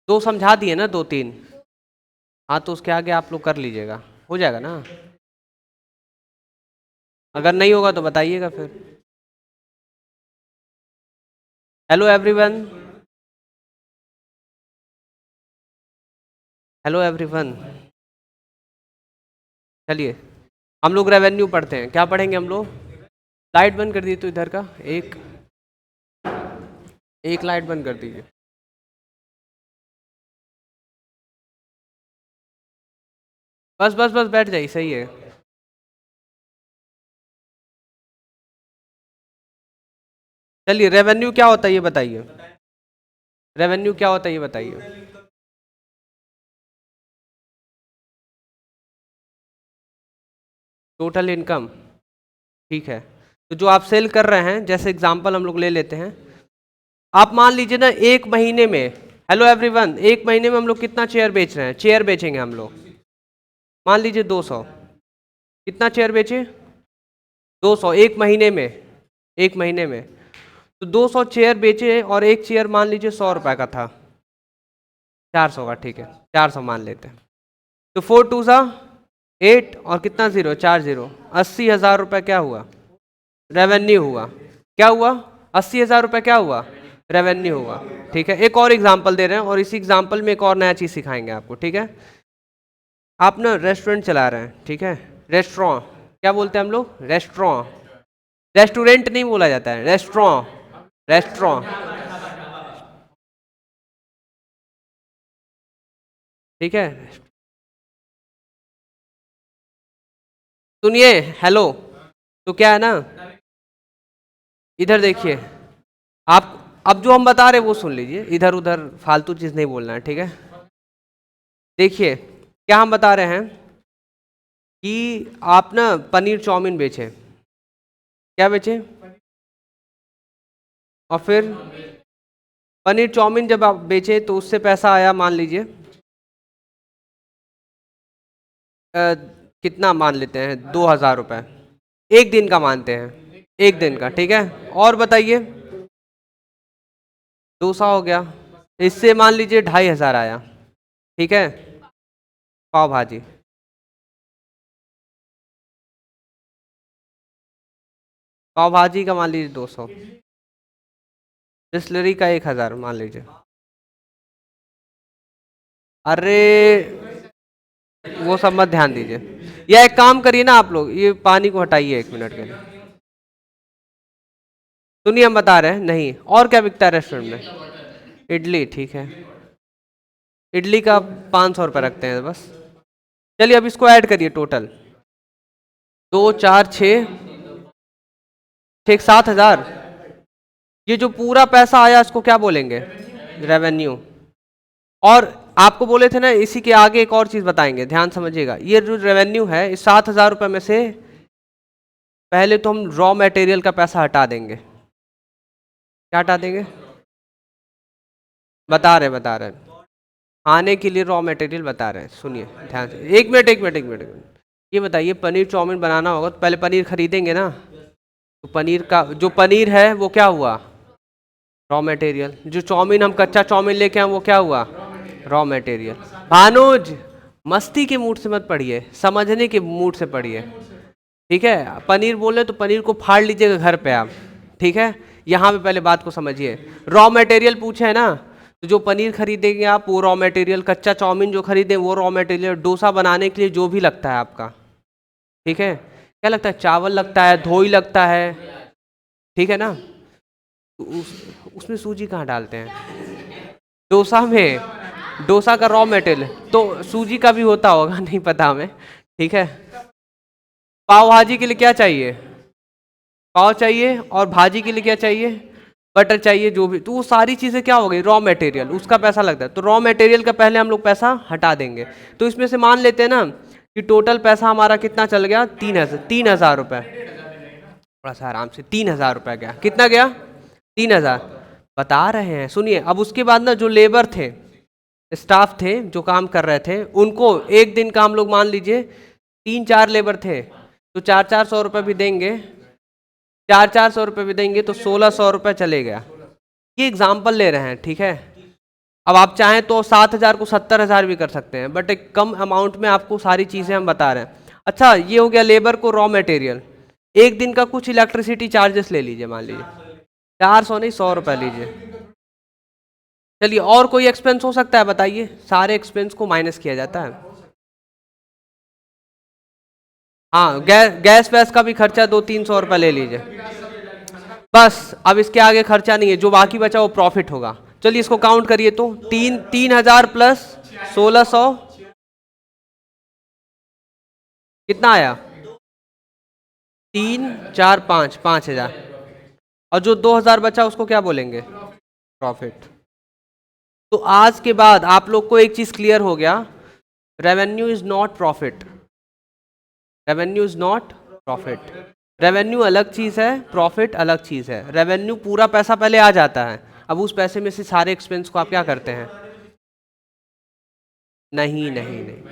दो समझा दिए ना, 2 3। हाँ तो उसके आगे आप लोग कर लीजिएगा, हो जाएगा ना। अगर नहीं होगा तो बताइएगा फिर। Hello everyone, hello everyone. चलिए हम लोग रेवेन्यू पढ़ते हैं। क्या पढ़ेंगे हम लोग? लाइट बंद कर दीजिए तो इधर का एक एक लाइट बंद कर दीजिए। बस बस बस बैठ जाइए, सही है। चलिए रेवेन्यू क्या होता है ये बताइए। रेवेन्यू क्या होता है ये बताइए। टोटल इनकम, ठीक है। तो जो आप सेल कर रहे हैं, जैसे एग्जांपल हम लोग ले लेते हैं। आप मान लीजिए ना एक महीने में, हेलो एवरीवन, एक महीने में हम लोग कितना चेयर बेच रहे हैं? चेयर बेचेंगे हम लोग, मान लीजिए 200। कितना चेयर बेचे? 200 एक महीने में। एक महीने में तो 200 चेयर बेचे, और एक चेयर मान लीजिए 100 रुपए का था। 400 का, ठीक है, 400 मान लेते हैं। तो 4 2 8 और कितना जीरो? 4 0। 80,000 रुपये क्या हुआ? रेवेन्यू हुआ। क्या हुआ? 80,000 रुपये क्या हुआ? रेवेन्यू हुआ। ठीक है, एक और एग्जाम्पल दे रहे हैं, और इसी एग्जाम्पल में एक और नया चीज़ सिखाएंगे आपको। ठीक है, आप ना रेस्टोरेंट चला रहे हैं, ठीक है, रेस्टोरेंट, क्या बोलते हैं हम लोग? रेस्टोरेंट। रेस्टोरेंट नहीं बोला जाता है, रेस्टोरेंट। रेस्टोरेंट, ठीक है। सुनिए, हेलो। तो क्या है ना, इधर देखिए आप, अब जो हम बता रहे हैं वो सुन लीजिए, इधर उधर फालतू चीज़ नहीं बोलना है, ठीक है। देखिए क्या हम बता रहे हैं कि आप ना पनीर चाउमीन बेचे, क्या बेचे? और फिर पनीर चाउमीन जब आप बेचे तो उससे पैसा आया, मान लीजिए कितना मान लेते हैं, 2,000 रुपये। एक दिन का मानते हैं, एक दिन का, ठीक है। और बताइए, डोसा हो गया, इससे मान लीजिए 2,500 आया, ठीक है। पाव भाजी, पाव भाजी का मान लीजिए 200। बिस्लरी का 1,000 मान लीजिए। अरे वो सब मत ध्यान दीजिए, या एक काम करिए ना आप लोग, ये पानी को हटाइए 1 मिनट के लिए। सुनिए हम बता रहे हैं, नहीं और क्या बिकता है रेस्टोरेंट में? इडली, ठीक है। इडली का 500 रुपये रखते हैं बस। चलिए अब इसको ऐड करिए, टोटल 2 4 6 7,000। ये जो पूरा पैसा आया इसको क्या बोलेंगे? रेवेन्यू। और आपको बोले थे ना, इसी के आगे एक और चीज बताएंगे, ध्यान समझिएगा। ये जो रेवेन्यू है, इस 7,000 रुपये में से पहले तो हम रॉ मटेरियल का पैसा हटा देंगे। क्या हटा देंगे? बता रहे खाने के लिए रॉ मटेरियल बता रहे हैं, सुनिए ध्यान से। 1 मिनट 1 मिनट 1 मिनट 1 मिनट। ये बताइए, पनीर चाउमीन बनाना होगा तो पहले पनीर खरीदेंगे ना। तो पनीर का जो पनीर है वो क्या हुआ? Raw material. जो चाउमीन हम कच्चा चाउमीन लेके आए वो क्या हुआ? Raw material. भानुज, मस्ती के मूड से मत पढ़िए, समझने के मूड से पढ़िए, ठीक है। पनीर बोले तो पनीर को फाड़ लीजिएगा घर पे आप, ठीक है। यहाँ पे पहले बात को समझिए। रॉ मटेरियल पूछे है ना, तो जो पनीर खरीदेंगे आप वो रॉ मटेरियल, कच्चा चाउमीन जो खरीदें वो रॉ मटेरियल, डोसा बनाने के लिए जो भी लगता है आपका, ठीक है। क्या लगता है? चावल लगता है, धोई लगता है, ठीक है ना। तो उसमें सूजी कहाँ डालते हैं? डोसा में, डोसा का रॉ मटेरियल तो सूजी का भी होता होगा, नहीं पता हमें, ठीक है। पाव भाजी के लिए क्या चाहिए? पाव चाहिए, और भाजी के लिए क्या चाहिए? बटर चाहिए, जो भी। तो वो सारी चीज़ें क्या हो गई? रॉ मटेरियल, उसका पैसा लगता है। तो रॉ मटेरियल का पहले हम लोग पैसा हटा देंगे। तो इसमें से मान लेते हैं ना कि टोटल पैसा हमारा कितना चल गया? 3,000 रुपये। थोड़ा सा आराम से, 3,000 रुपये गया। कितना गया? 3,000। बता रहे हैं, सुनिए। अब उसके बाद ना जो लेबर थे, स्टाफ थे जो काम कर रहे थे, उनको एक दिन का हम लोग मान लीजिए 3 4 लेबर थे, तो 4 4 सौ रुपये भी देंगे। 4 4 सौ रुपये भी देंगे तो 1,600 रुपये चले गया। ये एग्जाम्पल ले रहे हैं, ठीक है। अब आप चाहें तो 7,000 को 70,000 भी कर सकते हैं, बट एक कम अमाउंट में आपको सारी चीज़ें हम बता रहे हैं। अच्छा, ये हो गया लेबर को रॉ मटेरियल। एक दिन का कुछ इलेक्ट्रिसिटी चार्जेस ले लीजिए, मान लीजिए 400 नहीं 100 रुपये लीजिए। चलिए, और कोई एक्सपेंस हो सकता है बताइए, सारे एक्सपेंस को माइनस किया जाता है। हाँ, गैस वैस का भी खर्चा 200-300 रुपये ले लीजिए, बस। अब इसके आगे खर्चा नहीं है, जो बाकी बचा वो प्रॉफिट होगा। चलिए इसको काउंट करिए, तो 3,000 प्लस 1,600 कितना आया? 3, 4, 5, 5,000। और जो 2,000 बचा उसको क्या बोलेंगे? प्रॉफिट। तो आज के बाद आप लोग को एक चीज क्लियर हो गया, revenue is not profit. Revenue is not profit. Revenue अलग चीज है, प्रॉफिट अलग चीज है। रेवेन्यू पूरा पैसा पहले आ जाता है, अब उस पैसे में से सारे एक्सपेंस को आप क्या करते हैं? नहीं नहीं नहीं,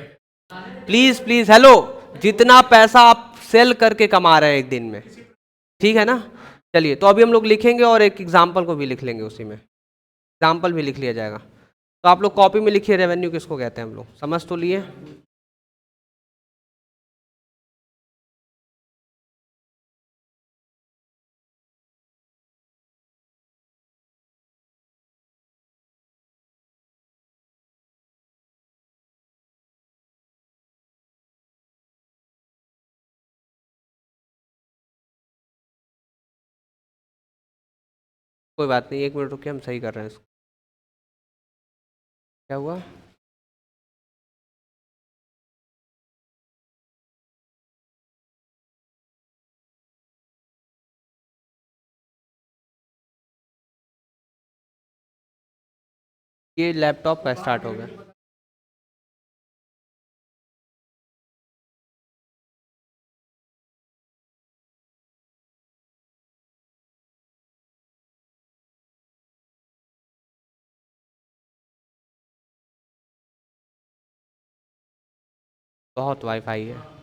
प्लीज प्लीज, हेलो, जितना पैसा आप सेल करके कमा रहे हैं एक दिन में, ठीक है ना? चलिए, तो अभी हम लोग लिखेंगे और एक एग्जाम्पल को भी लिख लेंगे, उसी में एग्जाम्पल भी लिख लिया जाएगा। तो आप लोग कॉपी में लिखिए, रेवेन्यू किसको कहते हैं, हम लोग समझ तो लिए। कोई बात नहीं, 1 मिनट रुकिए, हम सही कर रहे हैं इसको। क्या हुआ? ये लैपटॉप का स्टार्ट हो गया। बहुत वाईफाई है।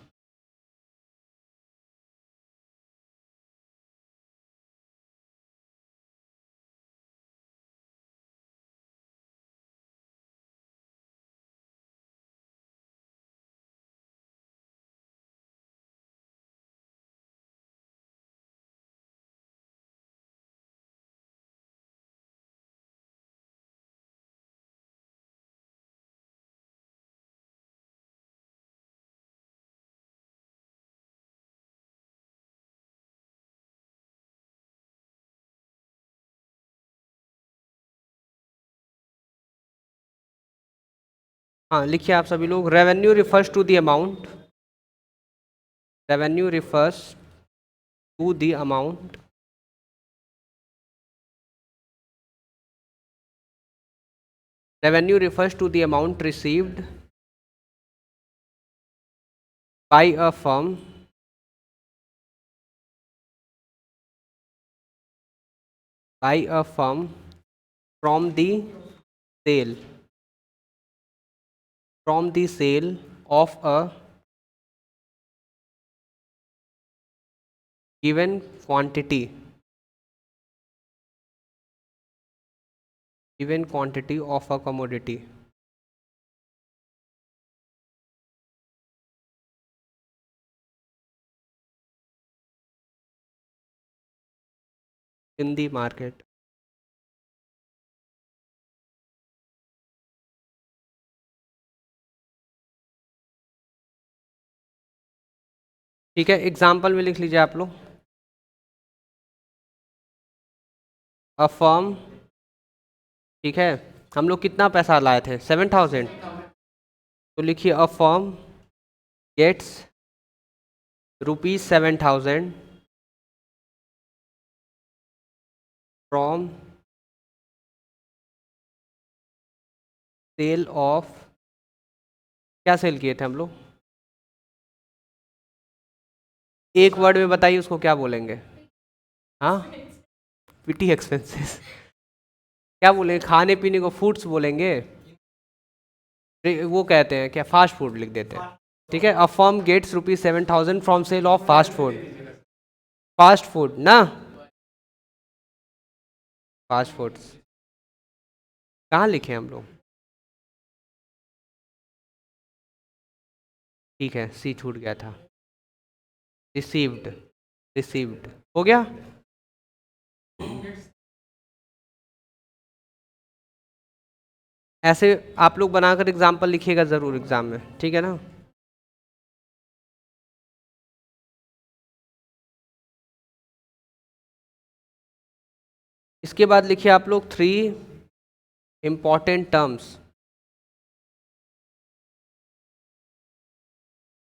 हाँ, लिखिए आप सभी लोग, revenue refers to the amount, revenue refers to the amount revenue refers to the amount received by a firm from the sale of a given quantity of a commodity in the market। ठीक है, example में लिख लीजिए आप लोग, a firm. ठीक है, हम लोग कितना पैसा लाए थे? 7,000। तो लिखिए, a firm gets ₹7,000 from sale of, क्या सेल किए थे हम लोग? एक वर्ड में बताइए उसको क्या बोलेंगे? हाँ, पिटी एक्सपेंसेस। क्या बोलेंगे? खाने पीने को फूड्स बोलेंगे, वो कहते हैं क्या, फास्ट फूड लिख देते हैं। ठीक है, a firm gets ₹7,000 from sale of fast food. Fast food ना, फास्ट फूड्स। कहाँ लिखे हम लोग? ठीक है, सी छूट गया था। रिसीव्ड, रिसीव्ड हो गया। ऐसे आप लोग बनाकर एग्जाम्पल लिखिएगा ज़रूर एग्जाम में, ठीक है ना। इसके बाद लिखिए आप लोग 3 इंपॉर्टेंट टर्म्स,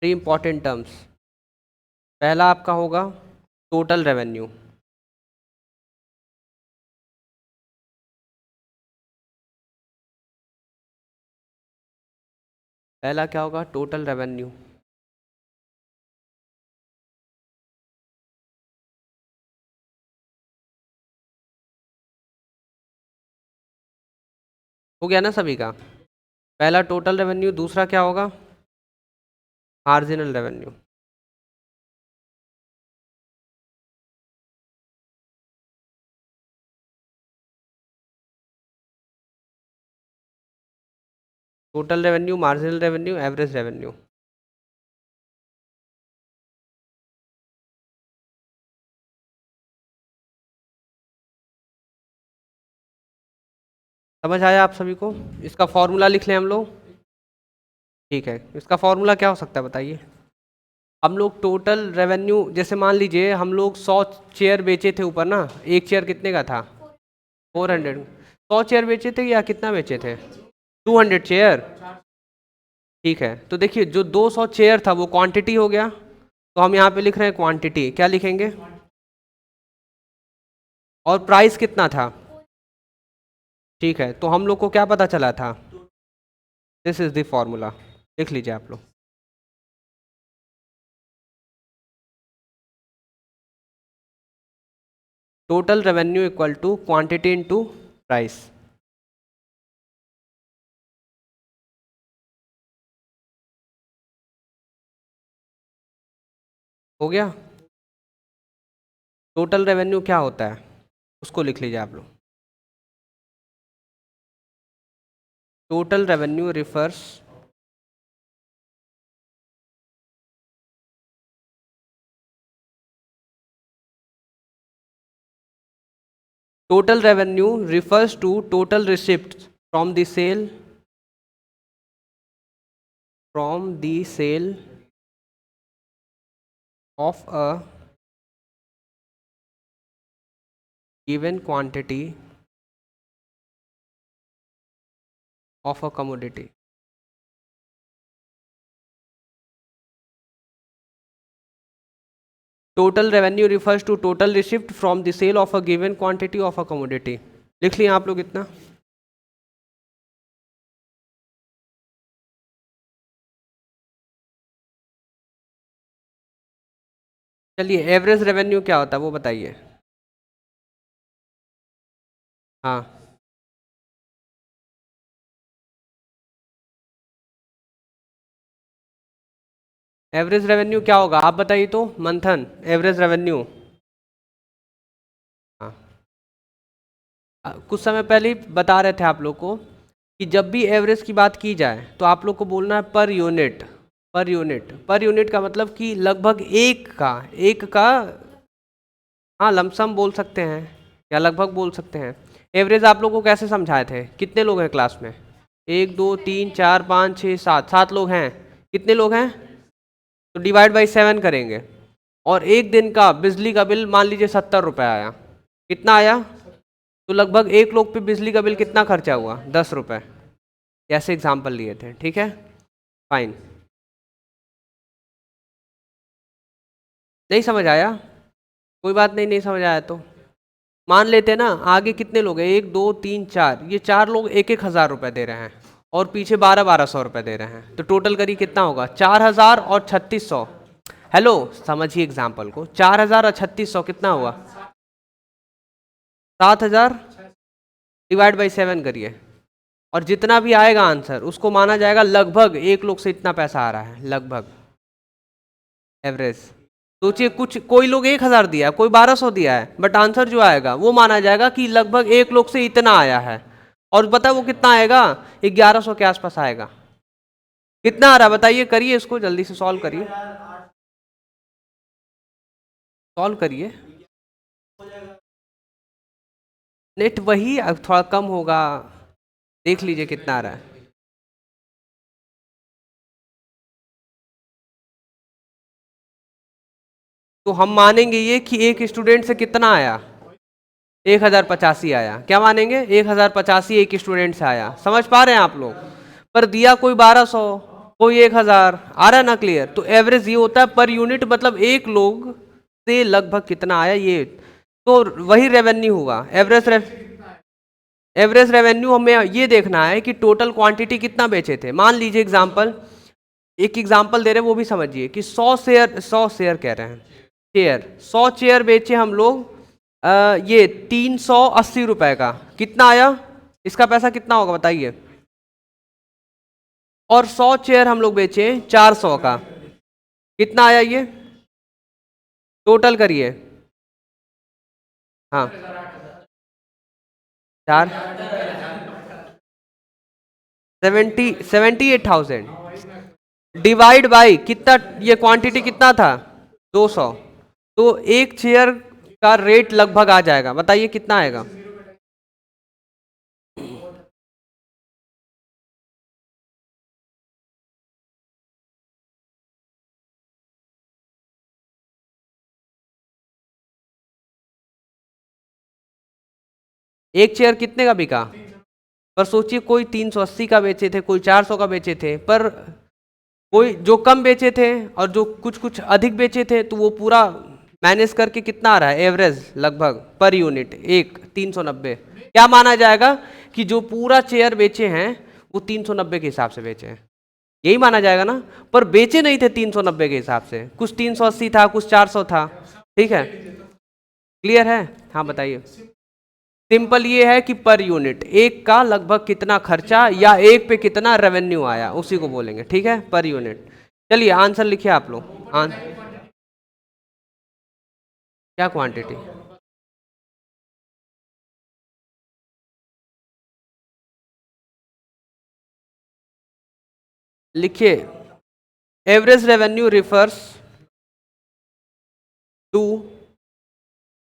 3 इंपॉर्टेंट टर्म्स। पहला आपका होगा टोटल रेवेन्यू। पहला क्या होगा? Total revenue. हो गया ना सभी का? पहला टोटल रेवेन्यू, दूसरा क्या होगा? Marginal revenue. Total revenue, marginal revenue, average revenue. समझ आया आप सभी को? इसका फॉर्मूला लिख लें हम लोग। ठीक है, इसका फॉर्मूला क्या हो सकता है बताइए? हम लोग टोटल रेवेन्यू, जैसे मान लीजिए हम लोग 100 चेयर बेचे थे ऊपर ना, एक चेयर कितने का था? 400। 100 चेयर बेचे थे या कितना बेचे थे? 200 चेयर। ठीक है, तो देखिए जो 200 चेयर था वो क्वांटिटी हो गया, तो हम यहाँ पे लिख रहे हैं क्वांटिटी। क्या लिखेंगे? और प्राइस कितना था? ठीक है, तो हम लोग को क्या पता चला था? दिस इज द फॉर्मूला, लिख लीजिए आप लोग। Total revenue equal to quantity into price. हो गया? टोटल रेवेन्यू क्या होता है उसको लिख लीजिए आप लोग। Total revenue refers total revenue refers to total receipts from the sale of a given quantity of a commodity. Total revenue refers to total receipt from the sale of a given quantity of a commodity. लिख लिया आप लोग इतना? चलिए, average revenue क्या होता है वो बताइए। हाँ, एवरेज रेवेन्यू क्या होगा आप बताइए तो, मंथन एवरेज रेवेन्यू। हाँ, कुछ समय पहले ही बता रहे थे आप लोग को कि जब भी एवरेज की बात की जाए तो आप लोग को बोलना है per unit. Per unit, per unit का मतलब कि लगभग एक का हाँ लमसम बोल सकते हैं या लगभग बोल सकते हैं। एवरेज आप लोग को कैसे समझाए थे? कितने लोग हैं क्लास में? 1 2 3 4 5 6 7, 7 लोग हैं। कितने लोग हैं? तो डिवाइड बाई 7 करेंगे। और एक दिन का बिजली का बिल मान लीजिए 70 रुपये आया। कितना आया? तो लगभग एक लोग पे बिजली का बिल कितना खर्चा हुआ? 10 रुपये। ऐसे एग्जाम्पल लिए थे, ठीक है, फाइन। नहीं समझ आया? कोई बात नहीं, नहीं समझ आया तो मान लेते हैं ना, आगे कितने लोग हैं? 1 2 3 4, ये 4 लोग 1,000 रुपये दे रहे हैं और पीछे 1200 दे रहे हैं, तो टोटल करिए कितना होगा? 4000 और 3600। हेलो, समझिए एग्जाम्पल को, 4000 और 3600 कितना हुआ? 7000 डिवाइड बाई 7 करिए, और जितना भी आएगा आंसर उसको माना जाएगा लगभग एक लोग से इतना पैसा आ रहा है, लगभग एवरेज। सोचिए, कुछ कोई लोग 1000 दिया है, कोई 1200 दिया है, बट आंसर जो आएगा वो माना जाएगा कि लगभग एक लोग से इतना आया है। और पता है वो कितना आएगा, 1100 के आसपास आएगा। कितना आ रहा बताइए, करिए इसको जल्दी से सॉल्व करिए, सॉल्व करिए। नेट वही थोड़ा कम होगा, देख लीजिए कितना आ रहा है। तो हम मानेंगे ये कि एक स्टूडेंट से कितना आया, 1085 आया। क्या मानेंगे, 1085 एक स्टूडेंट से आया। समझ पा रहे हैं आप लोग? पर दिया कोई 1200, कोई 1000, आ रहा है ना क्लियर? तो एवरेज ये होता है पर यूनिट, मतलब एक लोग से लगभग कितना आया ये, तो वही रेवेन्यू हुआ। एवरेज रेवेन्यू हमें ये देखना है कि टोटल क्वांटिटी कितना बेचे थे। मान लीजिए एग्जांपल, एक एग्जांपल दे रहे हैं वो भी समझिए कि 100 शेयर कह रहे हैं, चेयर 100 चेयर बेचे हम लोग, ये 380 रुपए का। कितना आया, इसका पैसा कितना होगा बताइए? और 100 चेयर हम लोग बेचे 400 का, कितना आया ये? टोटल करिए। हाँ, चार 78,000 डिवाइड बाई कितना, ये क्वांटिटी कितना था 200, तो एक चेयर का रेट लगभग आ जाएगा, बताइए कितना आएगा? एक चेयर कितने का बिका? पर सोचिए कोई 380 का बेचे थे, कोई 400 का बेचे थे, पर कोई जो कम बेचे थे और जो कुछ कुछ अधिक बेचे थे, तो वो पूरा मैनेज करके कितना आ रहा है एवरेज लगभग पर यूनिट एक 390। क्या माना जाएगा कि जो पूरा चेयर बेचे हैं वो 390 के हिसाब से बेचे हैं, यही माना जाएगा ना? पर बेचे नहीं थे 390 के हिसाब से, कुछ 380 था, कुछ 400 था। ठीक है, क्लियर है? हाँ बताइए। सिंपल ये है कि पर यूनिट एक का लगभग कितना खर्चा या एक पे कितना रेवेन्यू आया, उसी को बोलेंगे। ठीक है, पर यूनिट। चलिए आंसर लिखिए आप लोग। क्या क्वांटिटी? लिखिए, average revenue refers to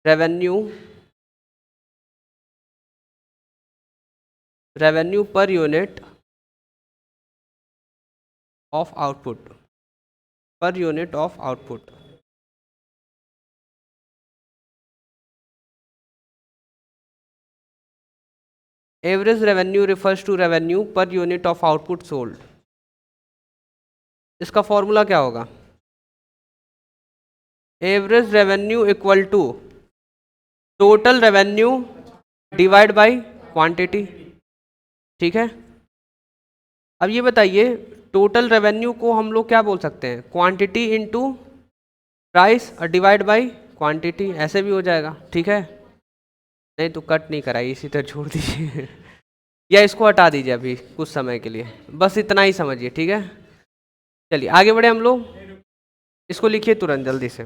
revenue, revenue per unit of output, per unit of output. Average revenue refers to revenue per unit of output sold. इसका फॉर्मूला क्या होगा? Average revenue equal to total revenue divide by quantity. ठीक है, अब ये बताइए, total revenue को हम लोग क्या बोल सकते हैं, क्वांटिटी इनटू प्राइस और डिवाइड बाय क्वांटिटी, ऐसे भी हो जाएगा। ठीक है, नहीं तो कट नहीं कराइए, इसी तरह छोड़ दीजिए या इसको हटा दीजिए अभी कुछ समय के लिए, बस इतना ही समझिए। ठीक है, चलिए आगे बढ़े हम लोग। इसको लिखिए तुरंत जल्दी से।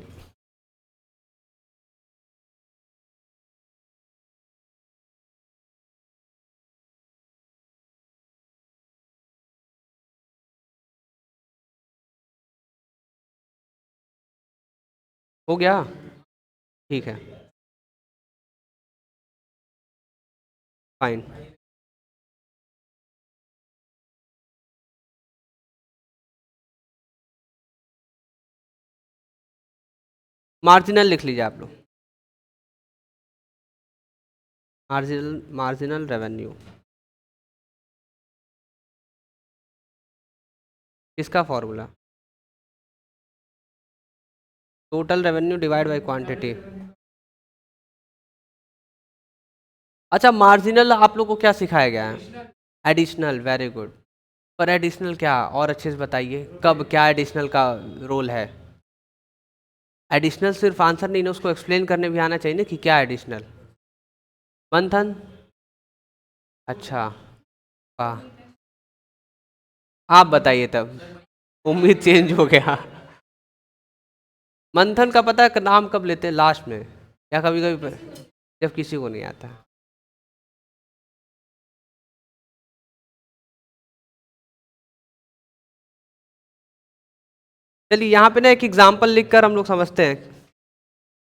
हो गया? ठीक है, फाइन। मार्जिनल लिख लीजिए आप लोग, मार्जिनल रेवेन्यू किसका formula? Total revenue divide by quantity. अच्छा, मार्जिनल आप लोग को क्या सिखाया गया है? Additional, very good. पर एडिशनल क्या, और अच्छे से बताइए कब क्या एडिशनल का रोल है? एडिशनल सिर्फ आंसर नहीं ना, उसको एक्सप्लेन करने भी आना चाहिए ना कि क्या एडिशनल। मंथन, अच्छा, वाह, आप बताइए तब, उम्मीद चेंज हो गया। मंथन का पता है नाम कब लेते हैं, लास्ट में या कभी कभी जब किसी को नहीं आता। चलिए यहाँ पे ना एक एग्जाम्पल लिखकर हम लोग समझते हैं,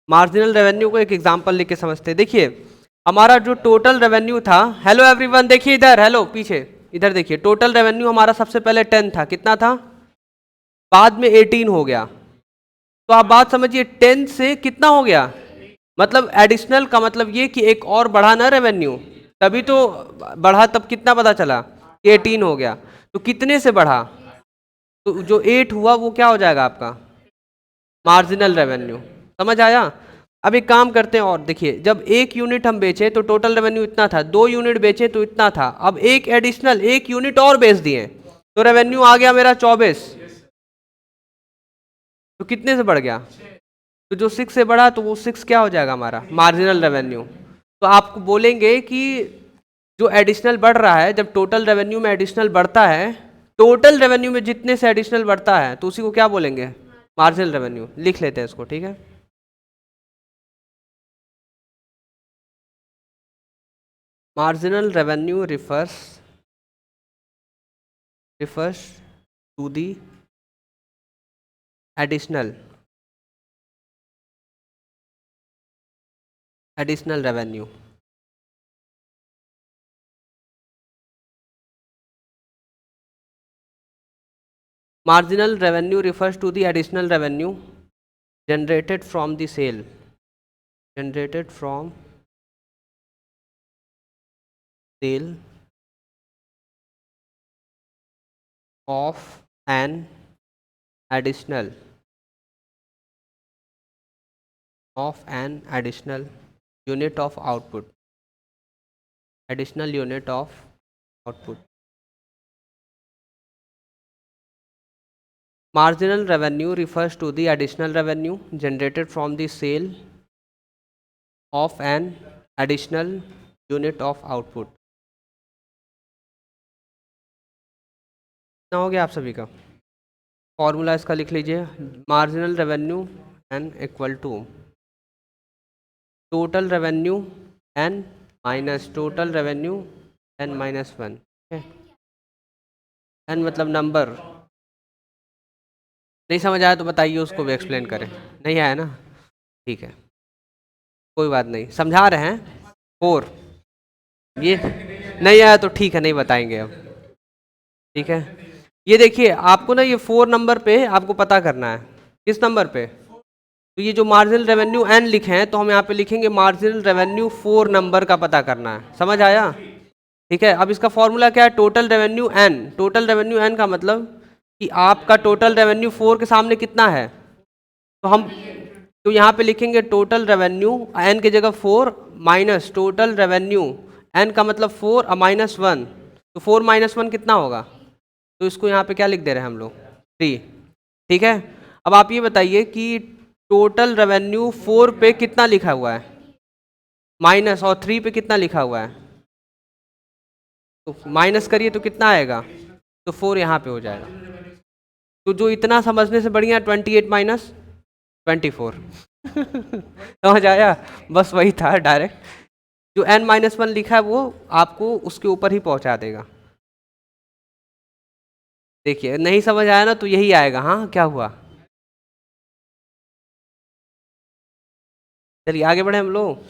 मार्जिनल रेवेन्यू को एक एग्जाम्पल लिख के समझते हैं। देखिए हमारा जो टोटल रेवेन्यू था, हेलो एवरीवन देखिए इधर, हेलो पीछे इधर देखिए, टोटल रेवेन्यू हमारा सबसे पहले 10 था, कितना था, बाद में 18 हो गया। तो आप बात समझिए 10 से कितना हो गया, मतलब एडिशनल का मतलब ये कि एक और बढ़ा ना रेवेन्यू, तभी तो बढ़ा, तब कितना पता चला, 18 हो गया। तो कितने से बढ़ा, तो जो 8 हुआ वो क्या हो जाएगा आपका मार्जिनल रेवेन्यू। समझ आया। अब एक काम करते हैं, और देखिए जब एक यूनिट हम बेचे तो टोटल रेवेन्यू इतना था, 2 यूनिट बेचे तो इतना था, अब एक एडिशनल एक यूनिट और बेच दिए तो रेवेन्यू आ गया मेरा 24। तो कितने से बढ़ गया, तो जो 6 से बढ़ा तो वो 6 क्या हो जाएगा हमारा मार्जिनल रेवेन्यू। तो आपको बोलेंगे कि जो एडिशनल बढ़ रहा है, जब टोटल रेवेन्यू में एडिशनल बढ़ता है, टोटल रेवेन्यू में जितने से एडिशनल बढ़ता है तो उसी को क्या बोलेंगे, मार्जिनल रेवेन्यू। लिख लेते हैं इसको, ठीक है। Marginal revenue refers to the additional revenue। Marginal revenue refers to the additional revenue generated from the sale, generated from sale of an additional unit of output, additional unit of output। Marginal revenue refers to the additional revenue generated from the sale of an additional unit of output। ना हो गया आप सभी का, formula इसका लिख लीजिए, marginal revenue N equal to total revenue N minus total revenue N minus 1। N मतलब नंबर। नहीं समझ आया तो बताइए, उसको भी एक्सप्लेन करें। नहीं आया ना, ठीक है कोई बात नहीं, समझा रहे हैं। 4, ये नहीं आया तो ठीक है, नहीं बताएंगे अब, ठीक है। ये देखिए आपको ना ये 4 नंबर पे आपको पता करना है, किस नंबर पे, तो ये जो मार्जिनल रेवेन्यू एन लिखे हैं तो हम यहाँ पे लिखेंगे मार्जिनल रेवेन्यू 4 नंबर का पता करना है। समझ आया, ठीक है। अब इसका फॉर्मूला क्या है, total revenue N. Total revenue N का मतलब कि आपका टोटल रेवेन्यू 4 के सामने कितना है, तो हम तो यहाँ पे लिखेंगे टोटल रेवेन्यू एन की जगह 4 माइनस टोटल रेवेन्यू एन का मतलब 4 माइनस 1, तो 4 माइनस 1 कितना होगा, तो इसको यहाँ पे क्या लिख दे रहे हैं हम लोग, 3, ठीक है। अब आप ये बताइए कि टोटल रेवेन्यू 4 पे कितना लिखा हुआ है माइनस, और 3 पे कितना लिखा हुआ है, तो माइनस करिए तो कितना आएगा, तो 4 यहाँ पे हो जाएगा। तो जो इतना समझने से बढ़िया 28 माइनस 24 समझ आया, बस वही था डायरेक्ट, जो n माइनस 1 लिखा है वो आपको उसके ऊपर ही पहुंचा देगा। देखिए नहीं समझ आया ना तो यही आएगा, हाँ क्या हुआ। चलिए आगे बढ़े हम लोग।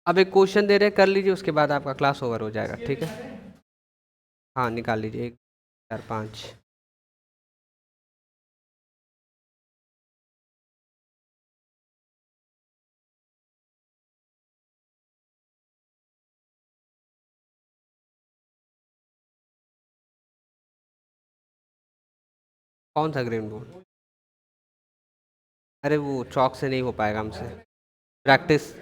अब एक क्वेश्चन दे रहे हैं, कर लीजिए, उसके बाद आपका क्लास ओवर हो जाएगा, ठीक है। हाँ निकाल लीजिए, 1 4 5। कौन सा ग्रीन बोर्ड, अरे वो चौक से नहीं हो पाएगा हमसे, प्रैक्टिस।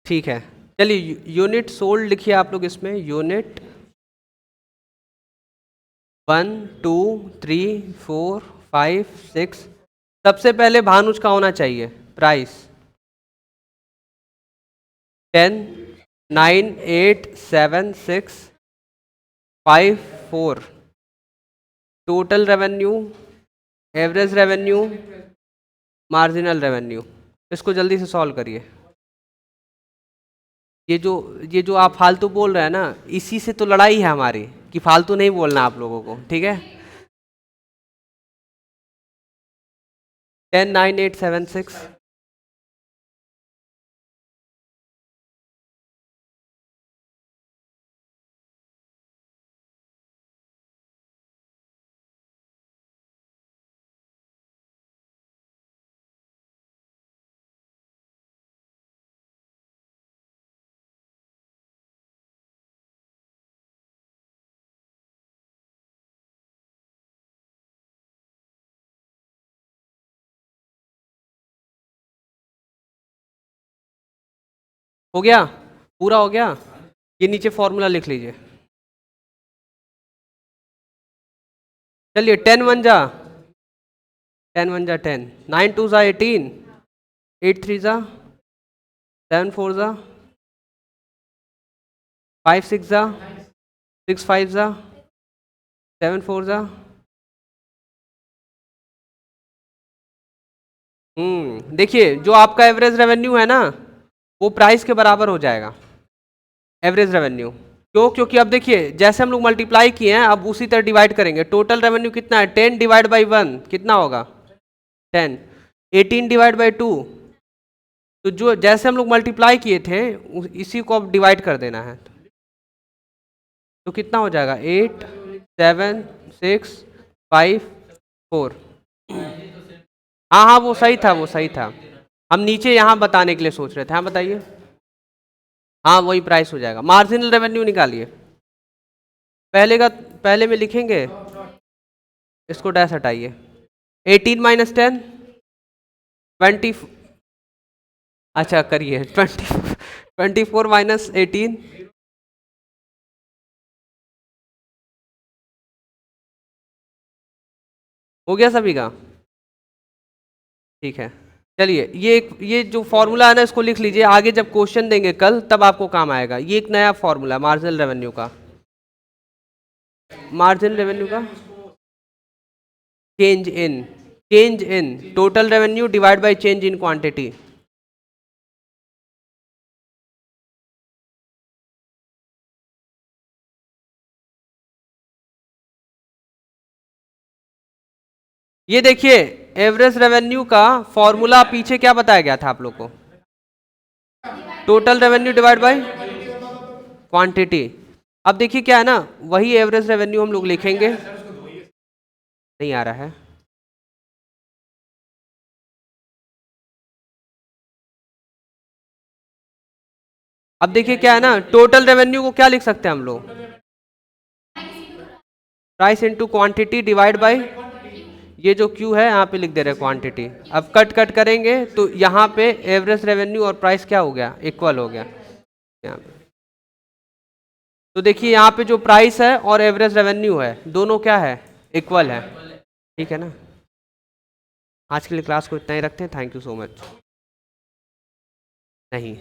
ठीक है चलिए, यूनिट सोल्ड लिखिए आप लोग इसमें, यूनिट 1 2 3 4 5 6। सबसे पहले भानुज का होना चाहिए price, 10 9 8 7 6 5 4। Total revenue average revenue, marginal revenue, इसको जल्दी से सॉल्व करिए। ये जो आप फालतू बोल रहे हैं ना, इसी से तो लड़ाई है हमारी कि फालतू नहीं बोलना आप लोगों को, ठीक है। 109876। हो गया, पूरा हो गया। ये नीचे फॉर्मूला लिख लीजिए। चलिए 10 1 जा 10, 9 2 जा 18, 8 3 जा 7 4 जा 5 6 जा 6 5 जा 7 4 जा। देखिए जो आपका एवरेज रेवेन्यू है ना, वो प्राइस के बराबर हो जाएगा एवरेज रेवेन्यू। क्यों? क्योंकि अब देखिए जैसे हम लोग मल्टीप्लाई किए हैं, अब उसी तरह डिवाइड करेंगे। टोटल रेवेन्यू कितना है? 10 डिवाइड बाई 1 कितना होगा? 10। 18 डिवाइड बाई 2, तो जो जैसे हम लोग मल्टीप्लाई किए थे इसी को अब डिवाइड कर देना है, तो कितना हो जाएगा? 8 7 6 5 4। हाँ हाँ वो सही था, वो सही था। हम नीचे यहाँ बताने के लिए सोच रहे थे। हाँ बताइए। हाँ वही प्राइस हो जाएगा। मार्जिनल रेवेन्यू निकालिए। पहले का पहले में लिखेंगे, इसको डैश हटाइए। 18 माइनस 10 20। अच्छा करिए 24 माइनस 18। हो गया सभी का? ठीक है। चलिए ये जो फॉर्मूला है ना, इसको लिख लीजिए। आगे जब क्वेश्चन देंगे कल, तब आपको काम आएगा। ये एक नया फॉर्मूला मार्जिनल रेवेन्यू का। मार्जिनल रेवेन्यू का change in total revenue divide by change in quantity. ये देखिए एवरेज रेवेन्यू का फॉर्मूला पीछे क्या बताया गया था आप लोग को? Total revenue divide by quantity. अब देखिए क्या है ना, वही एवरेज रेवेन्यू हम लोग लिखेंगे। नहीं आ रहा है। अब देखिए क्या है ना, टोटल रेवेन्यू को क्या लिख सकते हैं हम लोग? Price into quantity divide by, ये जो क्यू है यहाँ पे लिख दे रहे हैं क्वांटिटी। अब कट कट करेंगे तो यहाँ पे एवरेज रेवेन्यू और प्राइस क्या हो गया? इक्वल हो गया यहाँ पे। तो देखिए यहाँ पे जो प्राइस है और एवरेज रेवेन्यू है, दोनों क्या है? इक्वल है। ठीक है ना। आज के लिए क्लास को इतना ही रखते हैं। Thank you so much. नहीं।